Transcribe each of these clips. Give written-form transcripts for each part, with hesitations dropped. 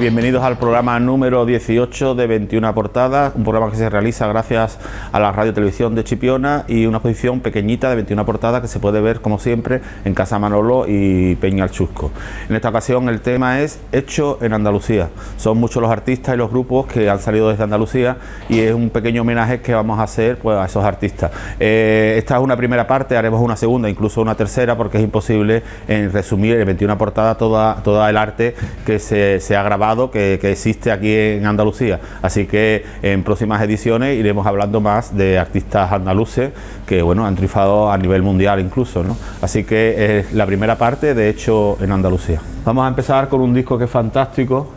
bienvenidos al programa número 18 de 21 portadas, un programa que se realiza gracias a la Radio Televisión de Chipiona y una exposición pequeñita de 21 portadas que se puede ver, como siempre, en Casa Manolo y Peña el Chusco. En esta ocasión el tema es Hecho en Andalucía. Son muchos los artistas y los grupos que han salido desde Andalucía y es un pequeño homenaje que vamos a hacer pues, a esos artistas. Esta es una primera parte, haremos una segunda, incluso una tercera, porque es imposible resumir en 21 portadas toda el arte que se ha grabado, que existe aquí en Andalucía. Así que en próximas ediciones iremos hablando más de artistas andaluces que bueno, han triunfado a nivel mundial incluso, ¿no? Así que es la primera parte de Hecho en Andalucía. Vamos a empezar con un disco que es fantástico,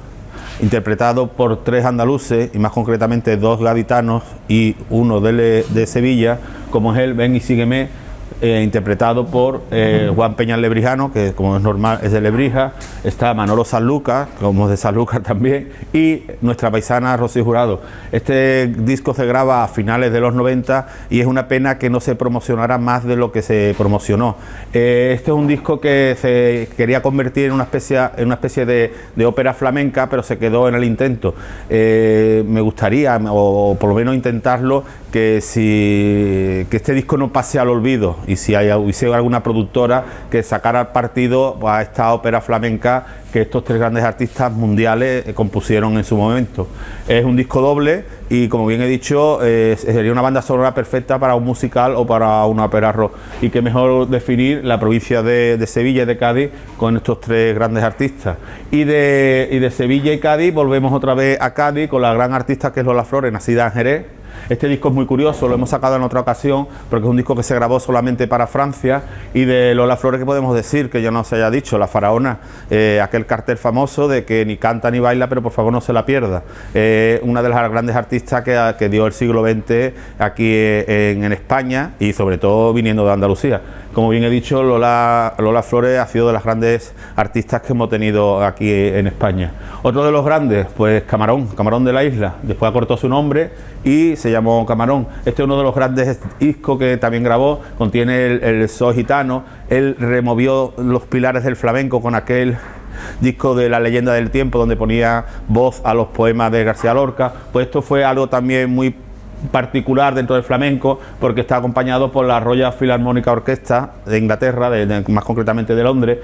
interpretado por 3 andaluces y más concretamente 2 gaditanos y uno de Sevilla, como es el Ven y Sígueme, interpretado por Juan Peña Lebrijano, que como es normal es de Lebrija. Está Manolo Sanlúcar, como es de Sanlúcar también, y nuestra paisana Rocío Jurado. Este disco se graba a finales de los 90 y es una pena que no se promocionara más de lo que se promocionó. Este es un disco que se quería convertir en una especie de ópera flamenca, pero se quedó en el intento. Me gustaría, o por lo menos intentarlo, que este disco no pase al olvido y si hubiese alguna productora que sacara partido a esta ópera flamenca que estos 3 grandes artistas mundiales compusieron en su momento. Es un disco doble y, como bien he dicho, sería una banda sonora perfecta para un musical o para una ópera rock. Y qué mejor definir la provincia de Sevilla y de Cádiz con estos 3 grandes artistas. Y de Sevilla y Cádiz volvemos otra vez a Cádiz con la gran artista que es Lola Flores, nacida en Jerez. Este disco es muy curioso, lo hemos sacado en otra ocasión porque es un disco que se grabó solamente para Francia. Y de Lola Flores, ¿qué podemos decir? Que yo no se haya dicho, la faraona, aquel cartel famoso de que ni canta ni baila, pero por favor no se la pierda. Una de las grandes artistas que dio el siglo XX aquí en España y sobre todo viniendo de Andalucía. Como bien he dicho, Lola Flores ha sido de las grandes artistas que hemos tenido aquí en España. Otro de los grandes, pues Camarón de la Isla. Después acortó su nombre y se llamó Camarón. Este es uno de los grandes discos que también grabó, contiene el Soy Gitano. Él removió los pilares del flamenco con aquel disco de La Leyenda del Tiempo, donde ponía voz a los poemas de García Lorca. Pues esto fue algo también muy particular dentro del flamenco, porque está acompañado por la Royal Philharmonic Orchestra de Inglaterra, más concretamente de Londres.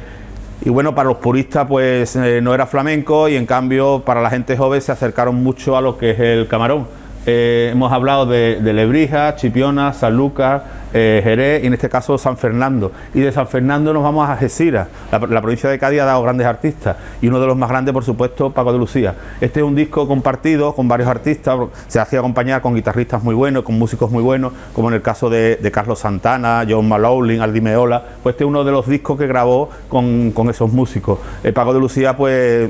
Y bueno, para los puristas pues no era flamenco, y en cambio para la gente joven se acercaron mucho a lo que es el camarón. Hemos hablado de Lebrija, Chipiona, Sanlúcar, Jerez y en este caso San Fernando. Y de San Fernando nos vamos a Algeciras. La provincia de Cádiz ha dado grandes artistas y uno de los más grandes, por supuesto, Paco de Lucía. Este es un disco compartido con varios artistas, se hacía acompañar con guitarristas muy buenos, con músicos muy buenos, como en el caso de Carlos Santana, John Malowlin, Aldi Meola. Pues este es uno de los discos que grabó con esos músicos. Paco de Lucía, pues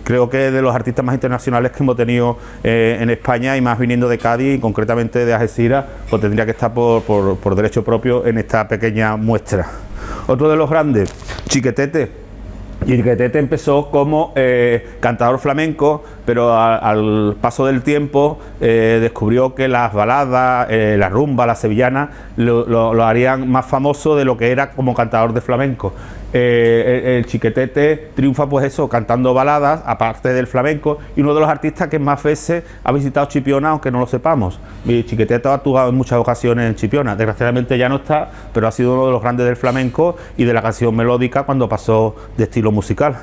creo que es de los artistas más internacionales que hemos tenido en España, y más viniendo de Cádiz y concretamente de Algeciras, pues tendría que estar por derecho propio en esta pequeña muestra. Otro de los grandes, Chiquetete. Chiquetete empezó como cantador flamenco, pero al paso del tiempo descubrió que las baladas, la rumba, la sevillana lo harían más famoso de lo que era como cantador de flamenco. El Chiquetete triunfa pues eso, cantando baladas, aparte del flamenco, y uno de los artistas que más veces ha visitado Chipiona, aunque no lo sepamos. Y Chiquetete ha actuado en muchas ocasiones en Chipiona, desgraciadamente ya no está, pero ha sido uno de los grandes del flamenco y de la canción melódica cuando pasó de estilo musical.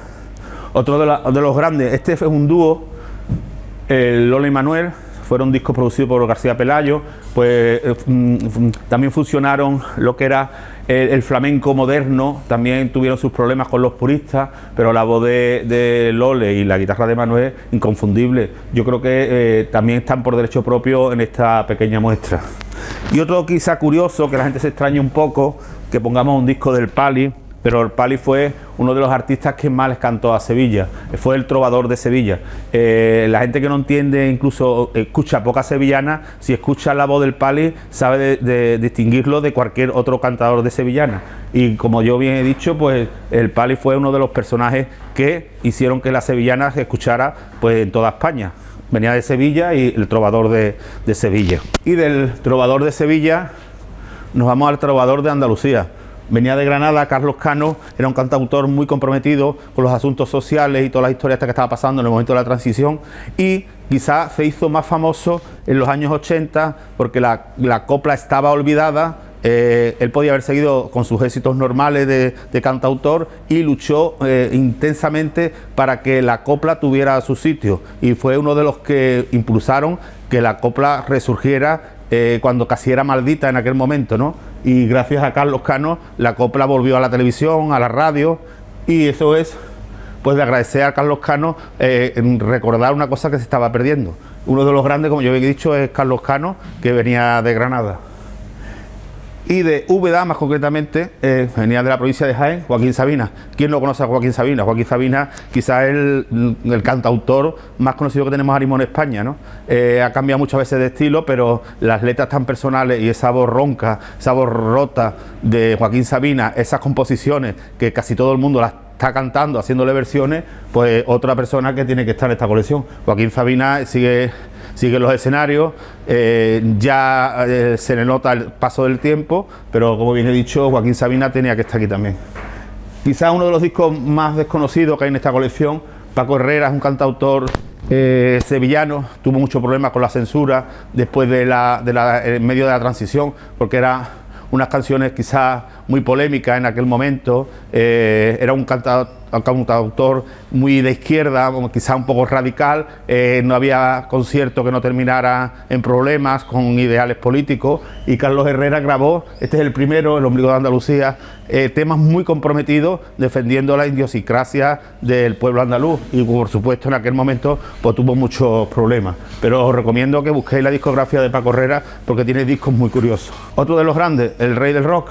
Otro de los grandes, este fue un dúo, Lola y Manuel. Fueron discos producidos por García Pelayo, pues también fusionaron lo que era el flamenco moderno. También tuvieron sus problemas con los puristas, pero la voz de Lole y la guitarra de Manuel, inconfundible. Yo creo que también están por derecho propio en esta pequeña muestra. Y otro quizá curioso, que la gente se extrañe un poco, que pongamos un disco del Pali, pero el Pali fue uno de los artistas que más les cantó a Sevilla, fue el trovador de Sevilla. La gente que no entiende, incluso escucha poca sevillana, si escucha la voz del Pali sabe de distinguirlo de cualquier otro cantador de sevillana. Y como yo bien he dicho, pues el Pali fue uno de los personajes que hicieron que la sevillana se escuchara pues en toda España. Venía de Sevilla y el trovador de Sevilla. Y del trovador de Sevilla nos vamos al trovador de Andalucía. venía de Granada. Carlos Cano era un cantautor muy comprometido con los asuntos sociales y todas las historias que estaba pasando en el momento de la transición, y quizás se hizo más famoso en los años 80 porque la copla estaba olvidada. Él podía haber seguido con sus éxitos normales de cantautor, y luchó intensamente para que la copla tuviera su sitio, y fue uno de los que impulsaron que la copla resurgiera cuando casi era maldita en aquel momento, ¿no? Y gracias a Carlos Cano la copla volvió a la televisión, a la radio, y eso es pues de agradecer a Carlos Cano, recordar una cosa que se estaba perdiendo. Uno de los grandes, como yo había dicho, es Carlos Cano, que venía de Granada. Y de Úbeda, más concretamente, venía de la provincia de Jaén, Joaquín Sabina. ¿Quién no conoce a Joaquín Sabina? Joaquín Sabina quizás es el cantautor más conocido que tenemos ahora mismo en España, ¿no? Ha cambiado muchas veces de estilo, pero las letras tan personales y esa voz ronca, esa voz rota de Joaquín Sabina, esas composiciones que casi todo el mundo las está cantando, haciéndole versiones, pues otra persona que tiene que estar en esta colección. Joaquín Sabina sigue en los escenarios, ya se le nota el paso del tiempo, pero como bien he dicho, Joaquín Sabina tenía que estar aquí también. Quizás uno de los discos más desconocidos que hay en esta colección, Paco Herrera, es un cantautor sevillano, tuvo muchos problemas con la censura después en medio de la transición, porque era unas canciones quizás muy polémicas en aquel momento. Era un cantautor muy de izquierda, quizás un poco radical. No había concierto que no terminara en problemas con ideales políticos, y Carlos Herrera grabó, este es el primero, El ombligo de Andalucía, temas muy comprometidos defendiendo la idiosincrasia del pueblo andaluz, y por supuesto en aquel momento pues tuvo muchos problemas, pero os recomiendo que busquéis la discografía de Paco Herrera porque tiene discos muy curiosos. Otro de los grandes, el rey del rock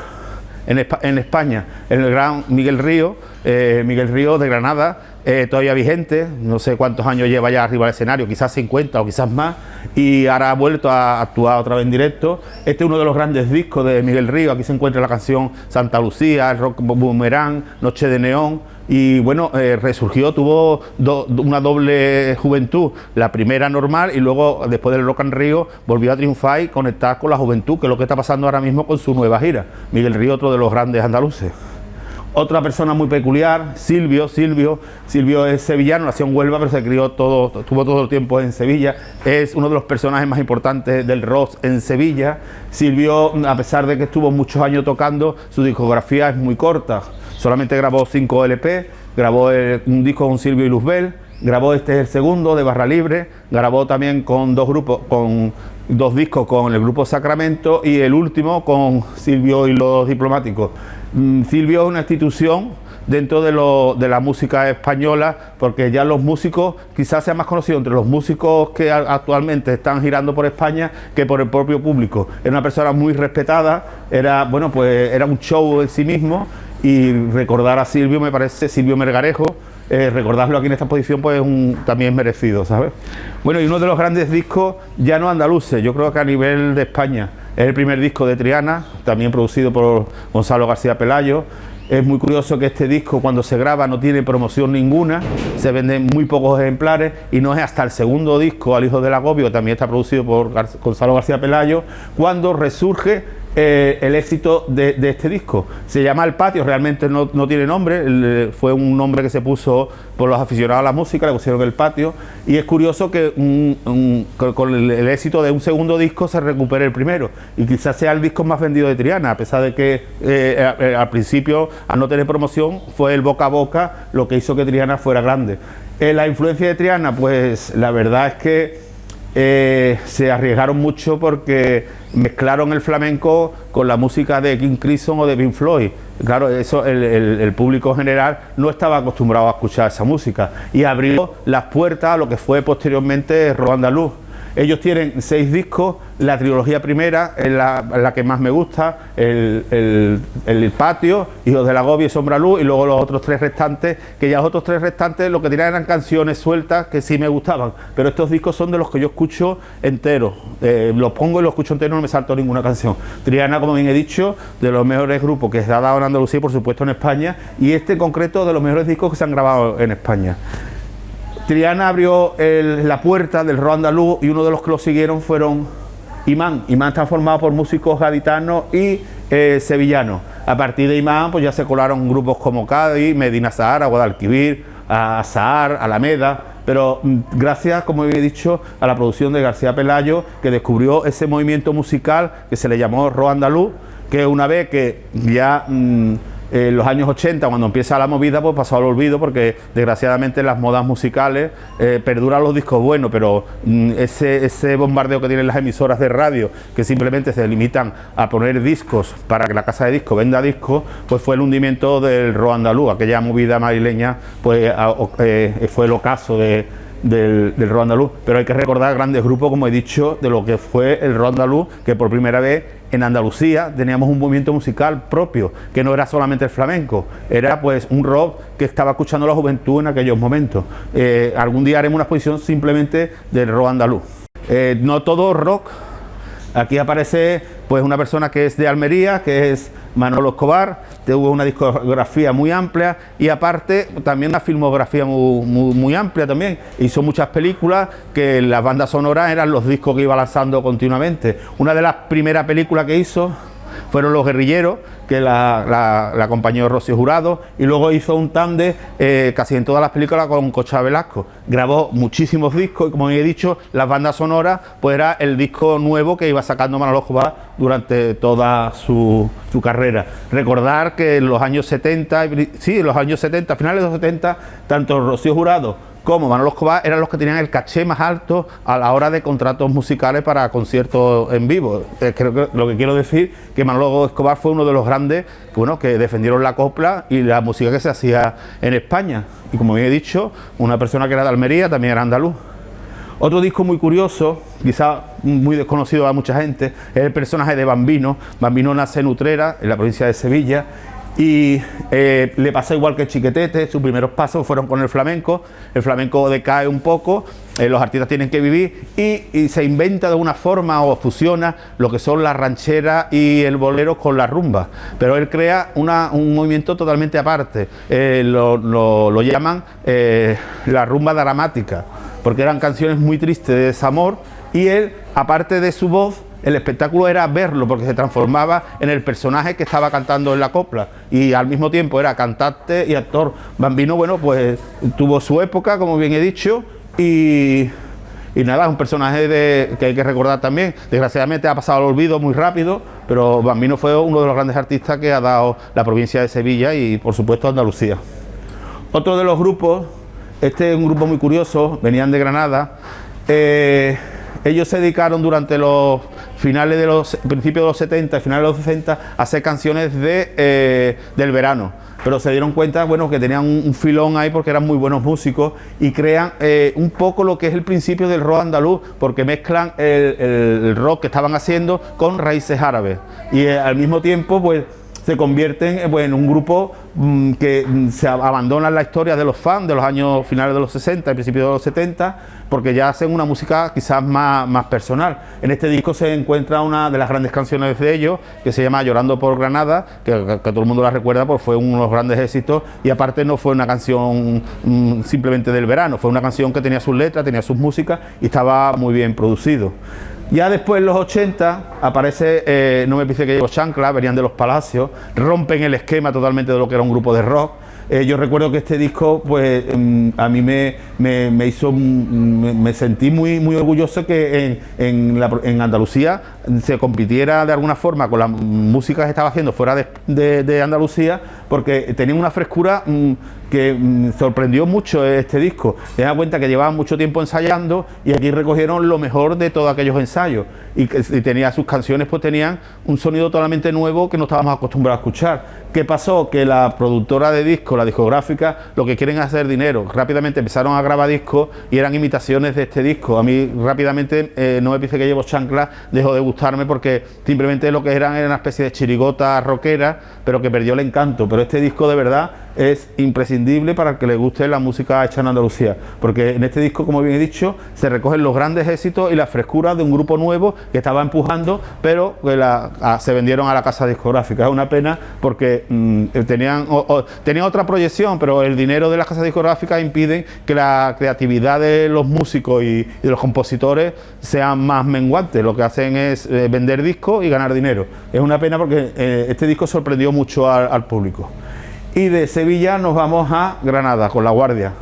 en España, el gran Miguel Río de Granada, todavía vigente, no sé cuántos años lleva ya arriba del escenario, quizás 50 o quizás más, y ahora ha vuelto a actuar otra vez en directo. Este es uno de los grandes discos de Miguel Río. Aquí se encuentra la canción Santa Lucía, el rock boomerang, Noche de Neón, y bueno, resurgió, tuvo una doble juventud, la primera normal, y luego después del Rock and Río volvió a triunfar y conectar con la juventud, que es lo que está pasando ahora mismo con su nueva gira. Miguel Río, otro de los grandes andaluces. Otra persona muy peculiar, Silvio es sevillano, nació en Huelva, pero se crió estuvo todo el tiempo en Sevilla. Es uno de los personajes más importantes del rock en Sevilla. Silvio, a pesar de que estuvo muchos años tocando, su discografía es muy corta. Solamente grabó 5 LP, grabó un disco con Silvio y Luzbel, grabó este es el segundo de Barra Libre, grabó también con dos discos con el grupo Sacramento, y el último con Silvio y los Diplomáticos. Silvio es una institución dentro de la música española, porque ya los músicos, quizás sea más conocido entre los músicos que actualmente están girando por España que por el propio público. Era una persona muy respetada, era un show en sí mismo, y recordar a Silvio, me parece, Silvio Melgarejo, recordarlo aquí en esta exposición pues también es merecido, ¿sabes? Bueno, y uno de los grandes discos ya no andaluces, yo creo que a nivel de España, es el primer disco de Triana, también producido por Gonzalo García Pelayo. Es muy curioso que este disco, cuando se graba, no tiene promoción ninguna, se venden muy pocos ejemplares, y no es hasta el segundo disco, Al hijo del agobio, que también está producido por Gonzalo García Pelayo, cuando resurge el éxito de este disco. Se llama El Patio, realmente no tiene nombre, fue un nombre que se puso por los aficionados a la música, le pusieron El Patio, y es curioso que con el éxito de un segundo disco se recupere el primero, y quizás sea el disco más vendido de Triana, a pesar de que al principio, al no tener promoción, fue el boca a boca lo que hizo que Triana fuera grande. La influencia de Triana, pues la verdad es que se arriesgaron mucho porque mezclaron el flamenco con la música de King Crimson o de Pink Floyd. Claro, eso el público general no estaba acostumbrado a escuchar esa música, y abrió las puertas a lo que fue posteriormente rock andaluz. Ellos tienen 6 discos, la trilogía primera es la que más me gusta, el Patio, Hijos del Agobio y Sombra Luz, y luego los otros 3 restantes, que ya los otros 3 restantes lo que tenían eran canciones sueltas que sí me gustaban, pero estos discos son de los que yo escucho enteros, los pongo y los escucho enteros, no me salto ninguna canción. Triana, como bien he dicho, de los mejores grupos que se ha dado en Andalucía y por supuesto en España, y este en concreto de los mejores discos que se han grabado en España. Triana abrió la puerta del rock andaluz, y uno de los que lo siguieron fueron Imán. Imán está formado por músicos gaditanos y sevillanos. A partir de Imán, pues ya se colaron grupos como Cádiz, Medina Sahara, Guadalquivir, Azahar, Alameda, pero gracias, como he dicho, a la producción de García Pelayo, que descubrió ese movimiento musical que se le llamó rock andaluz, que una vez que ya en los años 80, cuando empieza la movida, pues pasó al olvido, porque desgraciadamente las modas musicales perduran los discos buenos, pero ese bombardeo que tienen las emisoras de radio, que simplemente se limitan a poner discos para que la casa de discos venda discos, pues fue el hundimiento del rock andaluz. Aquella movida madrileña pues fue el ocaso del rock andaluz, pero hay que recordar grandes grupos, como he dicho, de lo que fue el rock andaluz, que por primera vez en Andalucía teníamos un movimiento musical propio, que no era solamente el flamenco, era pues un rock que estaba escuchando la juventud en aquellos momentos. Algún día haremos una exposición simplemente del rock andaluz. No todo rock. Aquí aparece pues una persona que es de Almería, que es Manolo Escobar. Tuvo una discografía muy amplia y aparte también una filmografía muy amplia también. Hizo muchas películas que las bandas sonoras eran los discos que iba lanzando continuamente. Una de las primeras películas que hizo fueron Los Guerrilleros, que la acompañó Rocío Jurado, y luego hizo un tándem casi en todas las películas con Concha Velasco. Grabó muchísimos discos y, como he dicho, las bandas sonoras pues era el disco nuevo que iba sacando Manolo Escobar durante toda su carrera. Recordar que en los años 70, sí, en los años 70, finales de los 70, tanto Rocío Jurado como Manolo Escobar eran los que tenían el caché más alto a la hora de contratos musicales para conciertos en vivo. Creo que lo que quiero decir que Manolo Escobar fue uno de los grandes que defendieron la copla y la música que se hacía en España. Y como bien he dicho, una persona que era de Almería también era andaluz. Otro disco muy curioso, quizá muy desconocido a mucha gente, es el personaje de Bambino. Bambino nace en Utrera, en la provincia de Sevilla, y le pasa igual que Chiquetete. Sus primeros pasos fueron con el flamenco decae un poco, los artistas tienen que vivir y se inventa de una forma o fusiona lo que son las rancheras y el bolero con la rumba, pero él crea un movimiento totalmente aparte. Lo llaman la rumba dramática, porque eran canciones muy tristes de desamor, y él, aparte de su voz, el espectáculo era verlo, porque se transformaba en el personaje que estaba cantando en la copla y al mismo tiempo era cantante y actor. Bambino, bueno, pues tuvo su época, como bien he dicho, y nada, es un personaje que hay que recordar también. Desgraciadamente ha pasado al olvido muy rápido, pero Bambino fue uno de los grandes artistas que ha dado la provincia de Sevilla y, por supuesto, Andalucía. Otro de los grupos, este es un grupo muy curioso, venían de Granada. Ellos se dedicaron durante los principios de los 70 y finales de los 60 a hacer canciones del verano, pero se dieron cuenta, bueno, que tenían un filón ahí porque eran muy buenos músicos y crean un poco lo que es el principio del rock andaluz, porque mezclan el rock que estaban haciendo con raíces árabes y al mismo tiempo pues se convierten en un grupo que se abandonan la historia de los fans de los años finales de los 60 y principios de los 70, porque ya hacen una música quizás más personal. En este disco se encuentra una de las grandes canciones de ellos, que se llama Llorando por Granada, que todo el mundo la recuerda porque fue uno de los grandes éxitos, y aparte no fue una canción simplemente del verano, fue una canción que tenía sus letras, tenía sus músicas y estaba muy bien producido. Ya después, en los 80, aparece No me pise que llevo chancla, venían de Los Palacios, rompen el esquema totalmente de lo que era un grupo de rock. Yo recuerdo que este disco, pues a mí me hizo, me sentí muy orgulloso que en Andalucía se compitiera de alguna forma con la música que estaba haciendo fuera de Andalucía, porque tenía una frescura que sorprendió mucho este disco. Se da cuenta que llevaban mucho tiempo ensayando y aquí recogieron lo mejor de todos aquellos ensayos, y tenía sus canciones, pues tenían un sonido totalmente nuevo que no estábamos acostumbrados a escuchar. ¿Qué pasó? Que la productora de discos, la discográfica, lo que quieren es hacer dinero. Rápidamente empezaron a grabar discos y eran imitaciones de este disco. A mí rápidamente No me pise que llevo chancla dejó de gustarme, porque simplemente lo que eran era una especie de chirigota rockera, pero que perdió el encanto. Pero este disco de verdad es imprescindible para el que le guste la música hecha en Andalucía, porque en este disco, como bien he dicho, se recogen los grandes éxitos y la frescura de un grupo nuevo que estaba empujando, pero que se vendieron a la casa discográfica. Es una pena porque tenían otra proyección, pero el dinero de las casas discográficas impiden que la creatividad de los músicos y de los compositores sean más menguantes. Lo que hacen es vender discos y ganar dinero. Es una pena porque este disco sorprendió mucho al público. Y de Sevilla nos vamos a Granada con La Guardia.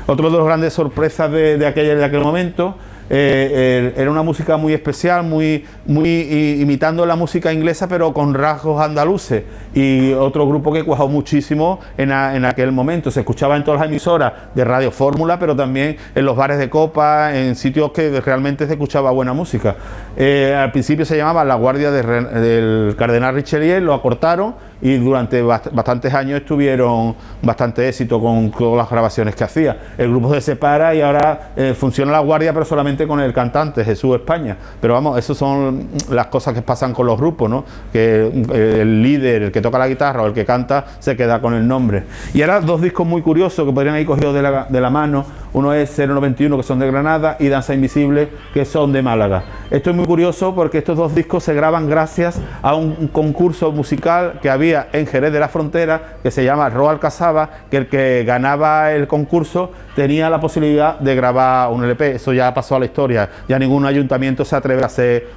Otro de los grandes sorpresas de aquel momento. Era una música muy especial, muy imitando la música inglesa, pero con rasgos andaluces, y otro grupo que cuajó muchísimo en aquel momento. Se escuchaba en todas las emisoras de Radio Fórmula, pero también en los bares de copa, en sitios que realmente se escuchaba buena música. Al principio se llamaba La Guardia del Cardenal Richelieu, lo acortaron, y durante bastantes años tuvieron bastante éxito con todas las grabaciones que hacía. El grupo se separa y ahora funciona La Guardia, pero solamente con el cantante Jesús España. Pero vamos, esas son las cosas que pasan con los grupos, ¿no? Que el líder, el que toca la guitarra o el que canta, se queda con el nombre. Y ahora dos discos muy curiosos que podrían ir cogidos de la mano. Uno es 091, que son de Granada, y Danza Invisible, que son de Málaga. Esto es muy curioso porque estos dos discos se graban gracias a un concurso musical que había en Jerez de la Frontera, que se llama Roal Casaba, que el que ganaba el concurso tenía la posibilidad de grabar un LP. Eso ya pasó a la historia, ya ningún ayuntamiento se atreve a hacer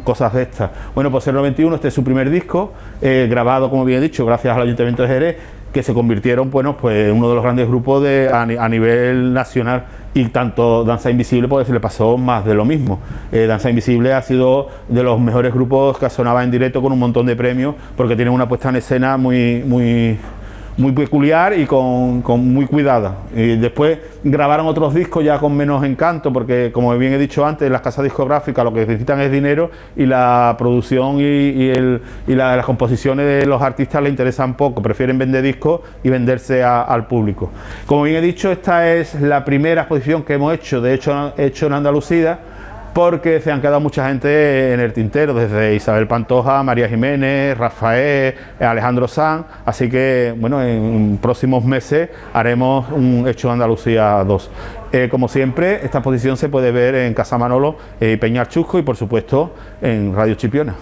cosas de estas. Bueno, pues 091, este es su primer disco, grabado, como bien he dicho, gracias al Ayuntamiento de Jerez, que se convirtieron, bueno, pues uno de los grandes grupos a nivel nacional. Y tanto Danza Invisible, pues se le pasó más de lo mismo. Danza Invisible ha sido de los mejores grupos que sonaba en directo, con un montón de premios, porque tienen una puesta en escena muy peculiar y muy cuidada. Y después grabaron otros discos ya con menos encanto, porque, como bien he dicho antes, las casas discográficas lo que necesitan es dinero, y la producción y las composiciones de los artistas les interesan poco, prefieren vender discos y venderse al público. Como bien he dicho, esta es la primera exposición que hemos hecho en Andalucía, porque se han quedado mucha gente en el tintero, desde Isabel Pantoja, María Jiménez, Rafael, Alejandro Sanz. Así que, bueno, en próximos meses haremos un Hecho Andalucía 2. Como siempre, esta exposición se puede ver en Casa Manolo y Peñar Chusco, y por supuesto en Radio Chipiona.